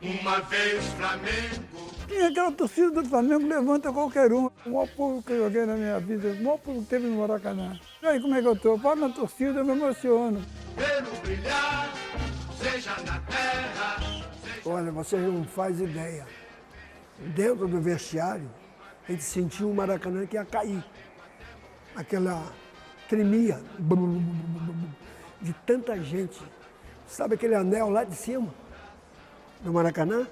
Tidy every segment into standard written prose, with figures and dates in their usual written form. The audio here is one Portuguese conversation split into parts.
Uma vez Flamengo. Tinha aquela torcida do Flamengo, levanta qualquer um. O maior povo que eu joguei na minha vida, o maior povo que teve no Maracanã. E aí, como é que eu tô? Eu paro na torcida, eu me emociono. Pelo brilhar, seja na terra. Olha, vocês não fazem ideia. Dentro do vestiário, a gente sentiu o Maracanã que ia cair. Aquela tremia de tanta gente. Sabe aquele anel lá de cima do Maracanã?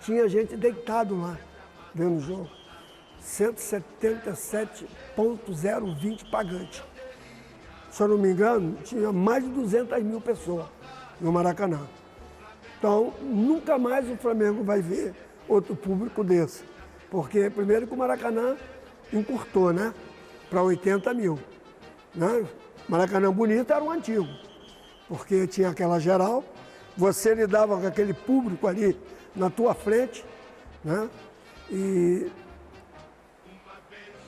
Tinha gente deitado lá, vendo o jogo. 177.020 pagantes. Se eu não me engano, tinha mais de 200 mil pessoas no Maracanã. Então, nunca mais o Flamengo vai ver outro público desse. Porque, primeiro que o Maracanã encurtou, né? Para 80 mil. Né? Maracanã bonito era o antigo. Porque tinha aquela geral, você lidava com aquele público ali na tua frente, né? E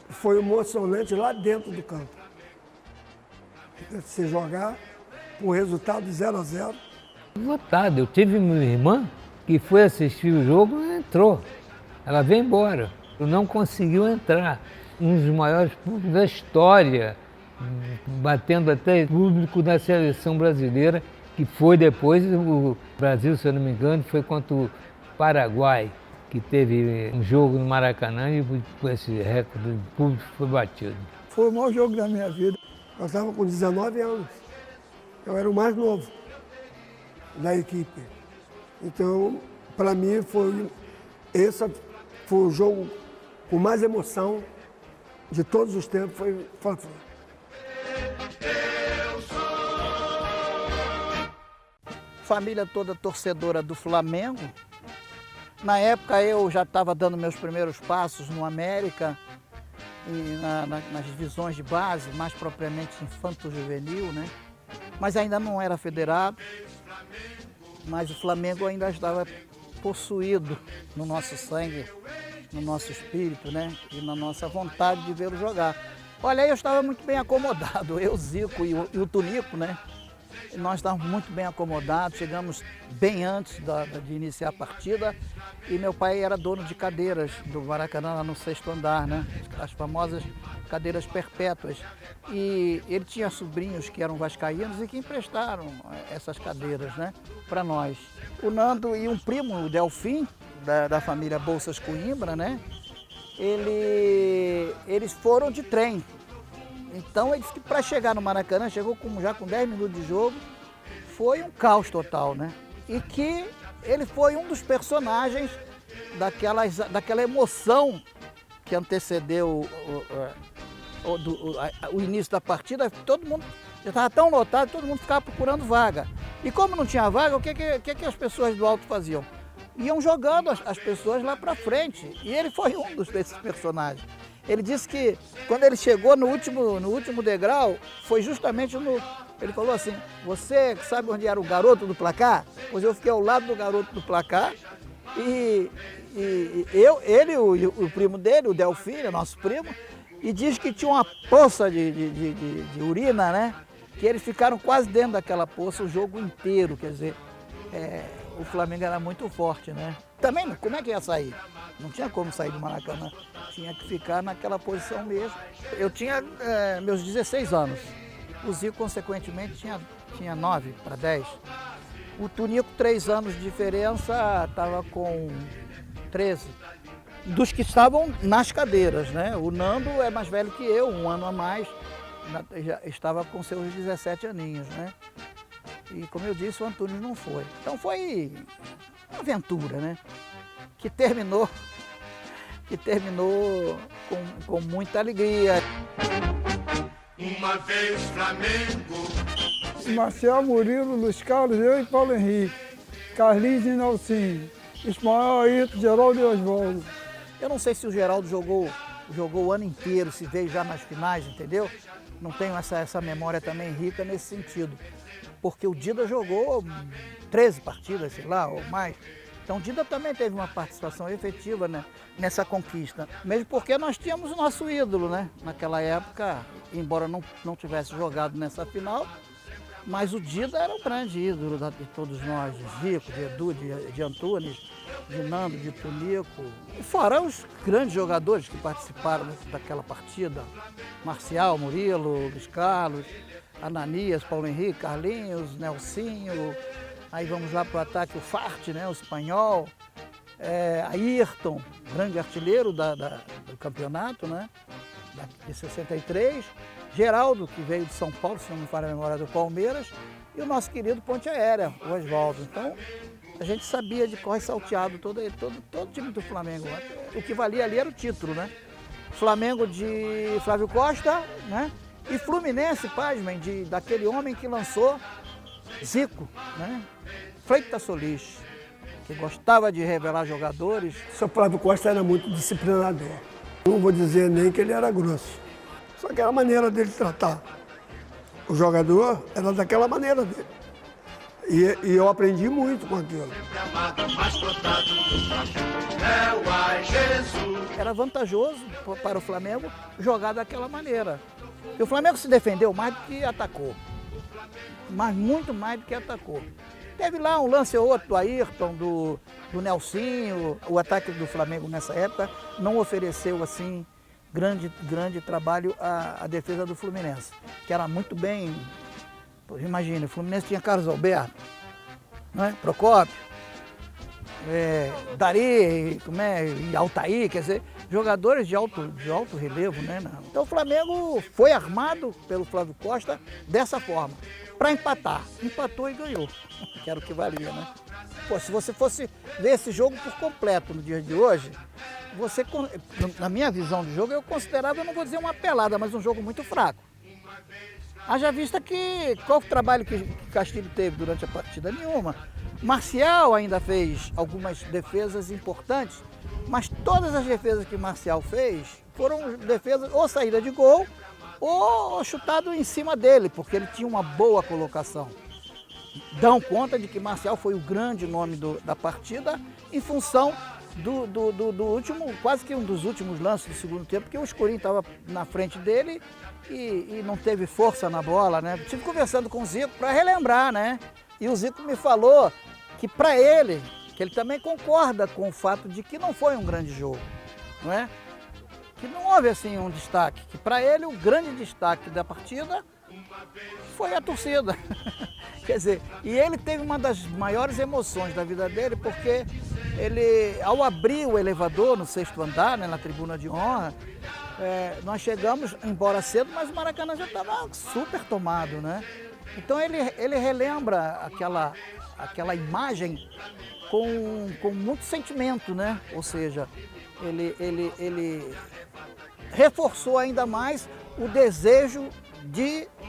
foi emocionante lá dentro do campo. Você jogar com o resultado de 0-0. Lotado. Eu tive minha irmã que foi assistir o jogo e não entrou. Ela veio embora. Não conseguiu entrar. Um dos maiores públicos da história, batendo até público da seleção brasileira, que foi depois o Brasil, se eu não me engano, foi contra o Paraguai, que teve um jogo no Maracanã e esse recorde de público foi batido. Foi o maior jogo da minha vida. Eu estava com 19 anos. Eu era o mais novo da equipe. Então, para mim, esse foi o jogo com mais emoção de todos os tempos. Foi Fla-Flu. Família toda torcedora do Flamengo. Na época eu já estava dando meus primeiros passos no América, e nas divisões de base, mais propriamente infanto-juvenil, né? Mas ainda não era federado, mas o Flamengo ainda estava possuído no nosso sangue, no nosso espírito, né? E na nossa vontade de vê-lo jogar. Olha, eu estava muito bem acomodado, eu, Zico e o Tunico, né? Nós estávamos muito bem acomodados, chegamos bem antes de iniciar a partida e meu pai era dono de cadeiras do Maracanã, lá no 6º andar, né? As famosas cadeiras perpétuas. E ele tinha sobrinhos que eram vascaínos e que emprestaram essas cadeiras, né, para nós. O Nando e um primo, o Delfim, da família Bolsas Coimbra, né? Eles foram de trem. Então, ele disse que para chegar no Maracanã, chegou já com 10 minutos de jogo, foi um caos total, né? E que ele foi um dos personagens daquela emoção que antecedeu o início da partida. Todo mundo já estava tão lotado, todo mundo ficava procurando vaga. E como não tinha vaga, o que as pessoas do alto faziam? Iam jogando as pessoas lá para frente. E ele foi um desses personagens. Ele disse que quando ele chegou no último degrau, foi justamente ele falou assim, você sabe onde era o garoto do placar? Pois eu fiquei ao lado do garoto do placar e ele e o primo dele, o Delfim, nosso primo, e diz que tinha uma poça de urina, né? Que eles ficaram quase dentro daquela poça o jogo inteiro, quer dizer, o Flamengo era muito forte, né? Também, como é que ia sair? Não tinha como sair do Maracanã, tinha que ficar naquela posição mesmo. Eu tinha meus 16 anos, o Zico, consequentemente, tinha 9 para 10. O Tunico, 3 anos de diferença, estava com 13. Dos que estavam nas cadeiras, né? O Nando é mais velho que eu, um ano a mais, já estava com seus 17 aninhos, né? E, como eu disse, o Antônio não foi. Então foi uma aventura, né? Que terminou com muita alegria. Uma vez Flamengo. Marcel, Murilo, Luiz Carlos, eu e Paulo Henrique. Carlinhos e Nelsinho. Ismael, Ayrton, Geraldo e Oswaldo. Eu não sei se o Geraldo jogou o ano inteiro, se veio já nas finais, entendeu? Não tenho essa memória também rica nesse sentido. Porque o Dida jogou 13 partidas, sei lá, ou mais. Então o Dida também teve uma participação efetiva, né, nessa conquista. Mesmo porque nós tínhamos o nosso ídolo, né? Naquela época, embora não tivesse jogado nessa final, mas o Dida era o grande ídolo de todos nós, de Zico, de Edu, de Antunes, de Nando, de Tonico. E fora os grandes jogadores que participaram daquela partida. Marcial, Murilo, Luiz Carlos, Ananias, Paulo Henrique, Carlinhos, Nelsinho. Aí vamos lá para o ataque, o Farte, né, o espanhol. Ayrton, grande artilheiro do campeonato, né, de 63. Geraldo, que veio de São Paulo, se não me falha a memória, do Palmeiras. E o nosso querido Ponte Aérea, o Oswaldo. Então, a gente sabia de cor e salteado todo o time do Flamengo. O que valia ali era o título, né? Flamengo de Flávio Costa, né? E Fluminense, pasmem, daquele homem que lançou Zico, né? Freitas Solis, que gostava de revelar jogadores. O seu Flávio Costa era muito disciplinador. Não vou dizer nem que ele era grosso. Só que era a maneira dele tratar o jogador, era daquela maneira dele. E eu aprendi muito com aquilo. Era vantajoso para o Flamengo jogar daquela maneira. E o Flamengo se defendeu mais do que atacou. Mas muito mais do que atacou. Teve lá um lance ou outro do Ayrton, do Nelsinho. O ataque do Flamengo nessa época não ofereceu assim grande trabalho à defesa do Fluminense, que era muito bem. Imagina, o Fluminense tinha Carlos Alberto, né? Procópio, Dari, e Altair, quer dizer, jogadores de alto relevo, né? Então o Flamengo foi armado pelo Flávio Costa dessa forma, para empatar. Empatou e ganhou, que era o que valia, né? Pô, se você fosse ver esse jogo por completo no dia de hoje, na minha visão de jogo, eu considerava, eu não vou dizer uma pelada, mas um jogo muito fraco. Haja vista qual o trabalho que Castilho teve durante a partida? Nenhuma. Marcial ainda fez algumas defesas importantes, mas todas as defesas que Marcial fez foram defesas ou saída de gol ou chutado em cima dele, porque ele tinha uma boa colocação. Dão conta de que Marcial foi o grande nome da partida em função do último, quase que um dos últimos lances do segundo tempo, porque o Escurinho estava na frente dele e não teve força na bola, né? Estive conversando com o Zico para relembrar, né? E o Zico me falou que para ele, que ele também concorda com o fato de que não foi um grande jogo, não é? Que não houve assim um destaque, que para ele o grande destaque da partida foi a torcida. Quer dizer, e ele teve uma das maiores emoções da vida dele, porque ele, ao abrir o elevador no 6º andar, né, na tribuna de honra, nós chegamos, embora cedo, mas o Maracanã já estava super tomado, né? Então ele relembra aquela imagem com muito sentimento, né? Ou seja, ele reforçou ainda mais o desejo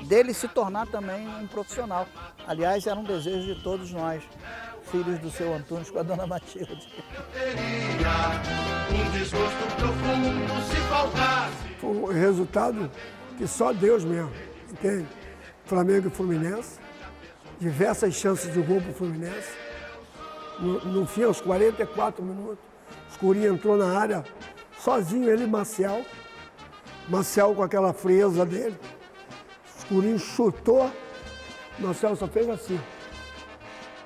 dele se tornar também um profissional. Aliás, era um desejo de todos nós, filhos do seu Antunes com a dona Matilde. Um desgosto profundo se faltasse. Foi um resultado que só Deus mesmo, entende? Flamengo e Fluminense, diversas chances de gol para o Fluminense. No fim, aos 44 minutos, o Escurinho entrou na área sozinho, ele e Marcial. Marcial com aquela frieza dele. O Escurinho chutou, Marcial só fez assim.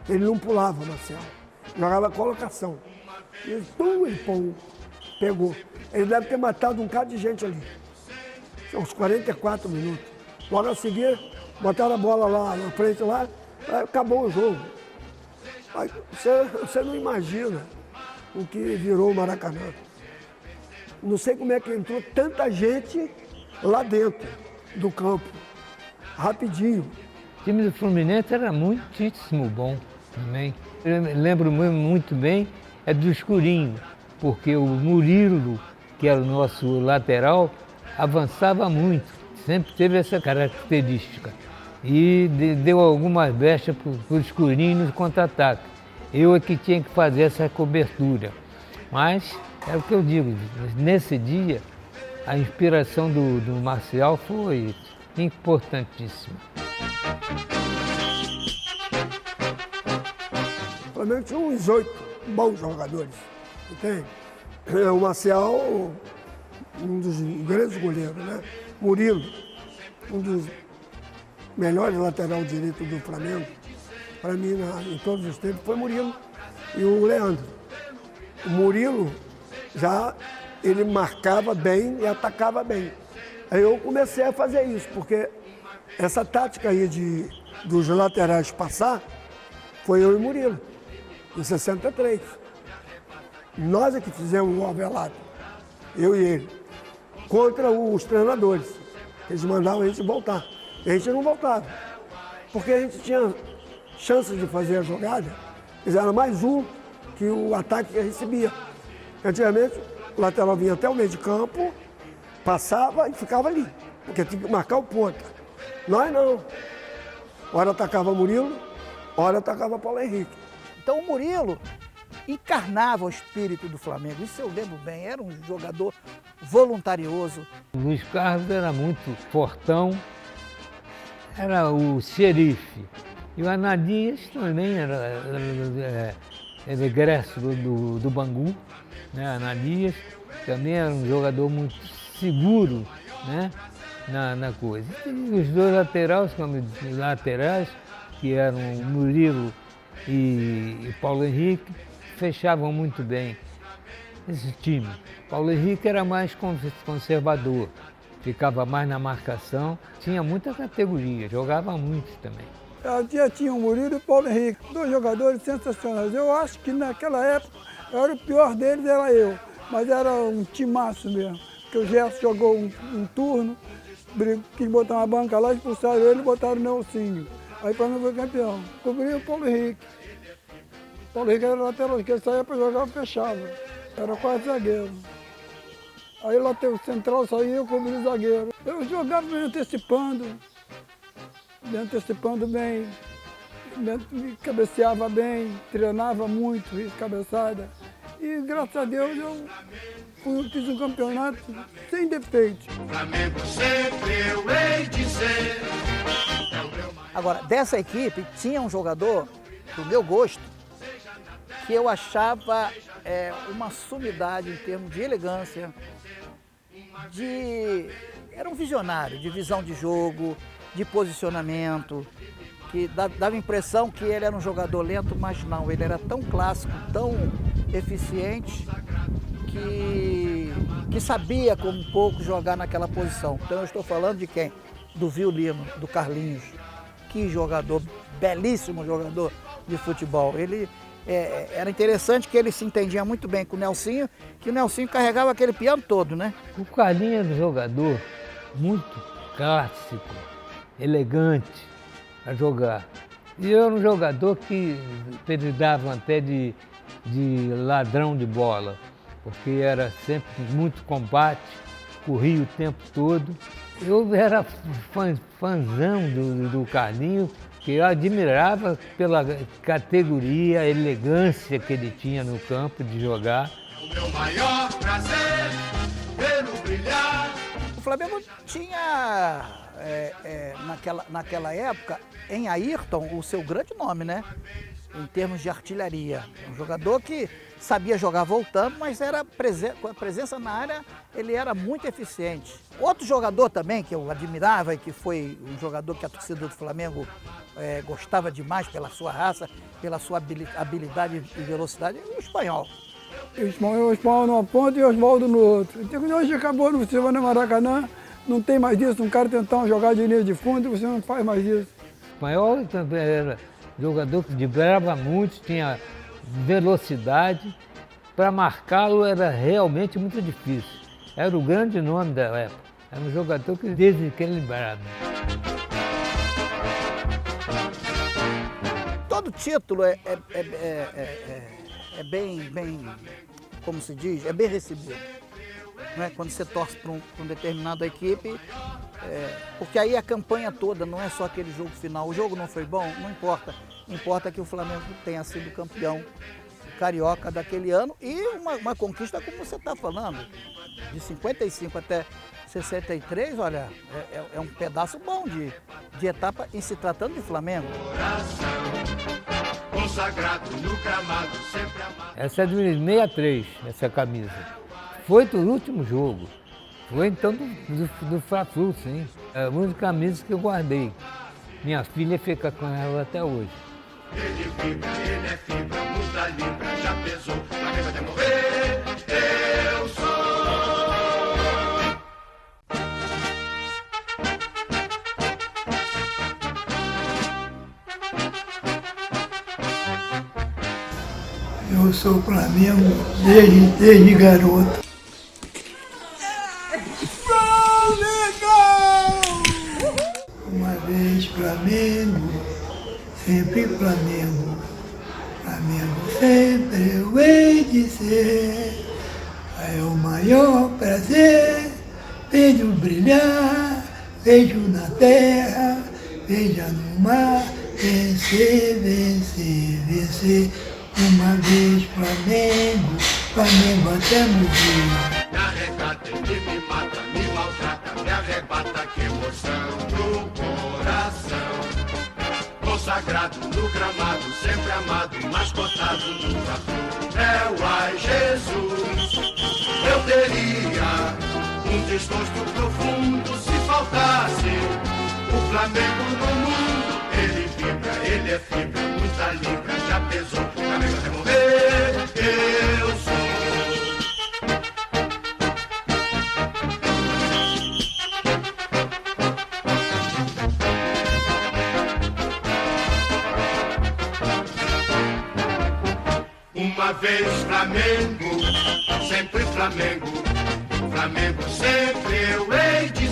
Ele não pulava, Marcial. Jogava colocação. E ele pegou. Ele deve ter matado um bocado de gente ali. Uns 44 minutos. Logo a seguir, botaram a bola lá na frente, lá, acabou o jogo. Você não imagina o que virou o Maracanã. Não sei como é que entrou tanta gente lá dentro do campo, rapidinho. O time do Fluminense era muitíssimo bom também. Eu lembro muito bem do Escurinho, porque o Murilo, que era o nosso lateral, avançava muito, sempre teve essa característica. E deu algumas brechas para o Escurinho no contra-ataque. Eu é que tinha que fazer essa cobertura. Mas é o que eu digo, nesse dia a inspiração do Marcial foi importantíssima. O Flamengo tinha uns 8 bons jogadores, entende? O Marcial, um dos grandes goleiros, né? Murilo, um dos melhores lateral direito do Flamengo, para mim, em todos os tempos, foi Murilo e o Leandro. O Murilo ele marcava bem e atacava bem. Aí eu comecei a fazer isso, porque essa tática aí dos laterais passar, foi eu e Murilo, em 63. Nós é que fizemos um overlap, eu e ele, contra os treinadores. Eles mandavam a gente voltar. E a gente não voltava, porque a gente tinha chance de fazer a jogada, eles eram mais um que o ataque recebia. Antigamente, o lateral vinha até o meio de campo, passava e ficava ali, porque tinha que marcar o ponta. Nós não. Hora atacava Murilo, hora atacava Paulo Henrique. Então o Murilo encarnava o espírito do Flamengo, isso eu lembro bem, era um jogador voluntarioso. O Luiz Carlos era muito fortão, era o xerife. E o Ananias também era egresso do Bangu, né? Ananias também era um jogador muito seguro, né? na coisa. E os dois laterais, que eram o Murilo e Paulo Henrique, fechavam muito bem esse time. Paulo Henrique era mais conservador, ficava mais na marcação, tinha muita categoria, jogava muito também. Tinha o Murilo e o Paulo Henrique, dois jogadores sensacionais. Eu acho que naquela época, o pior deles era eu, mas era um timaço mesmo. Porque o Gerson jogou um turno, quis botar uma banca lá, expulsaram ele e botaram o Nelsinho. Aí para mim foi campeão. Cobria o Paulo Henrique. O Paulo Henrique era lateral esquerdo, saía para jogar, fechava. Era quase zagueiro. Aí lá o central saía, eu cobria o zagueiro. Eu jogava me antecipando bem, me cabeceava bem, treinava muito, fiz cabeçada. E graças a Deus eu fiz um campeonato sem defeito. Flamengo sempre eu hei de ser. Agora, dessa equipe tinha um jogador, do meu gosto, que eu achava uma sumidade em termos de elegância, era um visionário, de visão de jogo, de posicionamento, que dava a impressão que ele era um jogador lento, mas não, ele era tão clássico, tão eficiente, que sabia como um pouco jogar naquela posição. Então eu estou falando de quem? Do Violino, do Carlinhos. Que jogador, belíssimo jogador de futebol. Ele era interessante que ele se entendia muito bem com o Nelsinho, que o Nelsinho carregava aquele piano todo, né? O Carlinhos era um jogador muito clássico, elegante a jogar. E eu era um jogador que apelidavam até de ladrão de bola, porque era sempre muito combate, corria o tempo todo. Eu era fãzão do Carlinhos, que eu admirava pela categoria, a elegância que ele tinha no campo de jogar. O meu maior prazer, vê-lo brilhar. O Flamengo tinha, naquela época, em Ayrton, o seu grande nome, né? Em termos de artilharia. Um jogador que sabia jogar voltando, mas com a presença na área, ele era muito eficiente. Outro jogador também que eu admirava e que foi um jogador que a torcida do Flamengo gostava demais pela sua raça, pela sua habilidade e velocidade, o Espanhol. O Espanhol numa ponta e o Osvaldo no outro. Então, hoje acabou, você vai no Maracanã, não tem mais disso, um cara tentar jogar de linha de fundo, você não faz mais isso. O Espanhol também era jogador que driblava muito, tinha velocidade. Para marcá-lo era realmente muito difícil. Era o grande nome da época. Era um jogador que desequilibrado. Todo título é bem, como se diz, é bem recebido. Não é? Quando você torce para uma determinada equipe, porque aí a campanha toda, não é só aquele jogo final. O jogo não foi bom, não importa. Importa que o Flamengo tenha sido campeão carioca daquele ano e uma conquista como você está falando, de 55 até 63, olha, é um pedaço bom de etapa em se tratando de Flamengo. Coração consagrado no gramado, sempre amado. Essa é de 63, essa camisa. Foi do último jogo. Foi então do Fla-Flu, sim. É a única camisa que eu guardei. Minha filha fica com ela até hoje. Ele vibra, ele é fibra, muda libra, já pesou, Flamengo até morrer, eu sou. Eu sou Flamengo desde garoto. Uma vez Flamengo, sempre Flamengo. Flamengo sempre eu hei de ser. É o maior prazer. Vejo brilhar, vejo na terra, veja no mar. Vencer, vencer, vencer. Uma vez Flamengo, Flamengo até morrer. Me arrebata, ele me mata, me maltrata, me arrebata, que emoção no coração. Consagrado no gramado, sempre amado, mascotado no Fla-Flu. É o ai Jesus, eu teria um desgosto profundo se faltasse o Flamengo no mundo. Ele vibra, ele é fibra, muita libra, já pesou, Flamengo até morrer, eu sou. Uma vez Flamengo, sempre Flamengo, Flamengo sempre eu hei de